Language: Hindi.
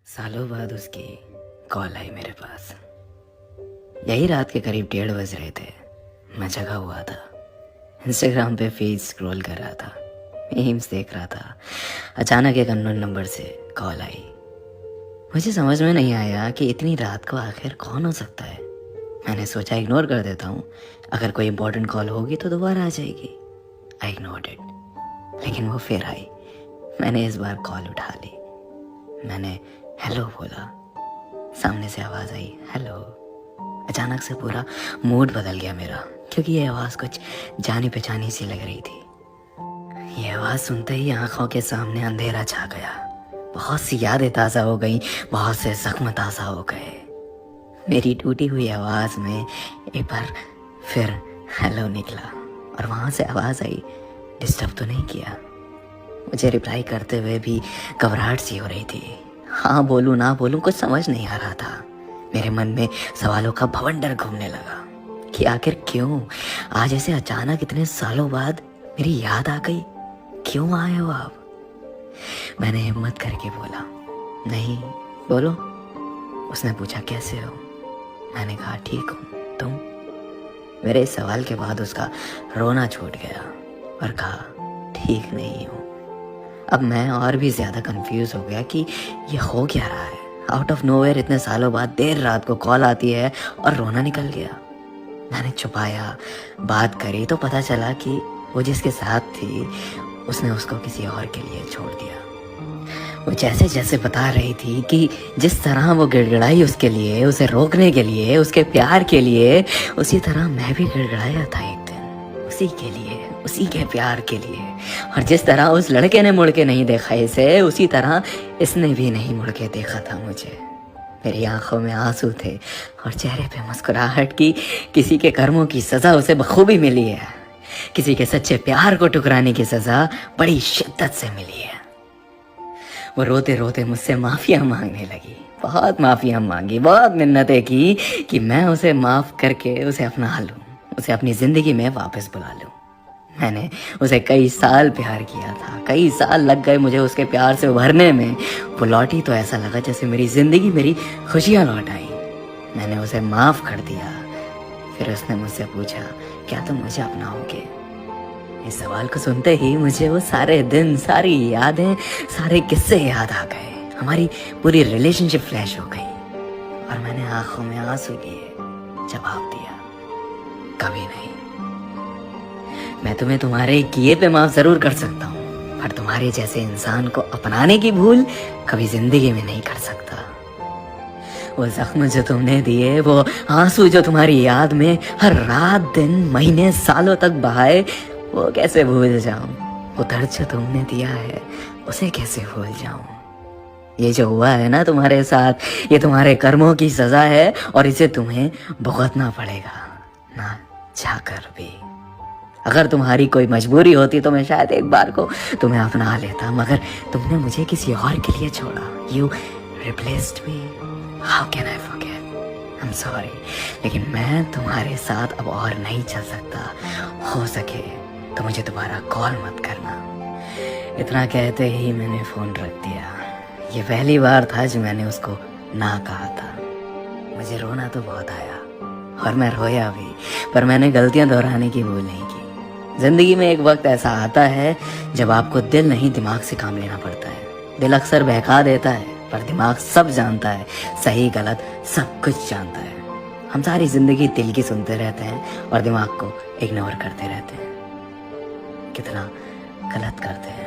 सालों बाद उसकी कॉल आई मेरे पास। यही रात के करीब 1:30 बज रहे थे। मैं जगा हुआ था, इंस्टाग्राम पे फीड स्क्रॉल कर रहा था, मीम्स देख रहा था। अचानक एक अननोन नंबर से कॉल आई। मुझे समझ में नहीं आया कि इतनी रात को आखिर कौन हो सकता है। मैंने सोचा इग्नोर कर देता हूँ, अगर कोई इंपॉर्टेंट कॉल होगी तो दोबारा आ जाएगी। आई इग्नोर्ड इट, लेकिन वो फिर आई। मैंने इस बार कॉल उठा ली। मैंने हेलो बोला। सामने से आवाज़ आई, हेलो। अचानक से पूरा मूड बदल गया मेरा, क्योंकि ये आवाज़ कुछ जानी पहचानी सी लग रही थी। ये आवाज़ सुनते ही आंखों के सामने अंधेरा छा गया। बहुत सी यादें ताज़ा हो गई, बहुत से जख्म ताज़ा हो गए। मेरी टूटी हुई आवाज़ में एक बार फिर हेलो निकला और वहाँ से आवाज़ आई, डिस्टर्ब तो नहीं किया। मुझे रिप्लाई करते हुए भी घबराहट सी हो रही थी। हाँ बोलूँ ना बोलूँ कुछ समझ नहीं आ रहा था। मेरे मन में सवालों का भवंडर घूमने लगा कि आखिर क्यों आज ऐसे अचानक इतने सालों बाद मेरी याद आ गई। क्यों आए हो आप? मैंने हिम्मत करके बोला, नहीं बोलो। उसने पूछा कैसे हो? मैंने कहा ठीक हूँ, तुम? मेरे इस सवाल के बाद उसका रोना छूट गया और कहा ठीक नहीं हूँ। अब मैं और भी ज़्यादा कंफ्यूज हो गया कि ये हो क्या रहा है। आउट ऑफ नोवेयर इतने सालों बाद देर रात को कॉल आती है और रोना निकल गया। मैंने छुपाया, बात करी तो पता चला कि वो जिसके साथ थी उसने उसको किसी और के लिए छोड़ दिया। वो जैसे जैसे बता रही थी कि जिस तरह वो गिड़गिड़ाई उसके लिए, उसे रोकने के लिए, उसके प्यार के लिए, उसी तरह मैं भी गिड़गिड़ाया था एक दिन उसी के लिए, उसी के प्यार के लिए। और जिस तरह उस लड़के ने मुड़ के नहीं देखा इसे, उसी तरह इसने भी नहीं मुड़ के देखा था मुझे। मेरी आंखों में आंसू थे और चेहरे पे मुस्कुराहट की। किसी के कर्मों की सज़ा उसे बखूबी मिली है, किसी के सच्चे प्यार को ठुकराने की सज़ा बड़ी शिद्दत से मिली है। वो रोते रोते मुझसे माफ़िया मांगने लगी, बहुत माफ़िया मांगी, बहुत मिन्नतें की कि मैं उसे माफ़ करके उसे अपना लूँ, उसे अपनी ज़िंदगी में वापस बुला लूँ। मैंने उसे कई साल प्यार किया था, कई साल लग गए मुझे उसके प्यार से उभरने में। वो लौटी तो ऐसा लगा जैसे मेरी ज़िंदगी, मेरी खुशियाँ लौट आई। मैंने उसे माफ़ कर दिया। फिर उसने मुझसे पूछा, क्या तुम मुझे अपनाओगे? इस सवाल को सुनते ही मुझे वो सारे दिन, सारी यादें, सारे किस्से याद आ गए। हमारी पूरी रिलेशनशिप फ्लैश हो गई और मैंने आंखों में आंसू लिए जवाब दिया, कभी नहीं। मैं तुम्हें तुम्हारे किए पे माफ जरूर कर सकता हूँ, पर तुम्हारे जैसे इंसान को अपनाने की भूल कभी जिंदगी में नहीं कर सकता। वो जख्म जो तुमने दिए, वो आंसू जो तुम्हारी याद में हर रात दिन महीने सालों तक बहाए, वो कैसे भूल जाऊं? वो दर्द जो तुमने दिया है उसे कैसे भूल जाऊं? ये जो हुआ है ना तुम्हारे साथ, ये तुम्हारे कर्मों की सजा है और इसे तुम्हें भुगतना पड़ेगा, ना चाहकर भी। अगर तुम्हारी कोई मजबूरी होती तो मैं शायद एक बार को तुम्हें अपना लेता, मगर तुमने मुझे किसी और के लिए छोड़ा। You replaced me. How can I forget? I'm sorry, लेकिन मैं तुम्हारे साथ अब और नहीं चल सकता। हो सके तो मुझे दोबारा कॉल मत करना। इतना कहते ही मैंने फ़ोन रख दिया। ये पहली बार था जब मैंने उसको ना कहा था। मुझे रोना तो बहुत आया और मैं रोया भी, पर मैंने गलतियां दोहराने की भूल नहीं की। जिंदगी में एक वक्त ऐसा आता है जब आपको दिल नहीं दिमाग से काम लेना पड़ता है। दिल अक्सर बहका देता है, पर दिमाग सब जानता है, सही गलत सब कुछ जानता है। हम सारी जिंदगी दिल की सुनते रहते हैं और दिमाग को इग्नोर करते रहते हैं। कितना गलत करते हैं।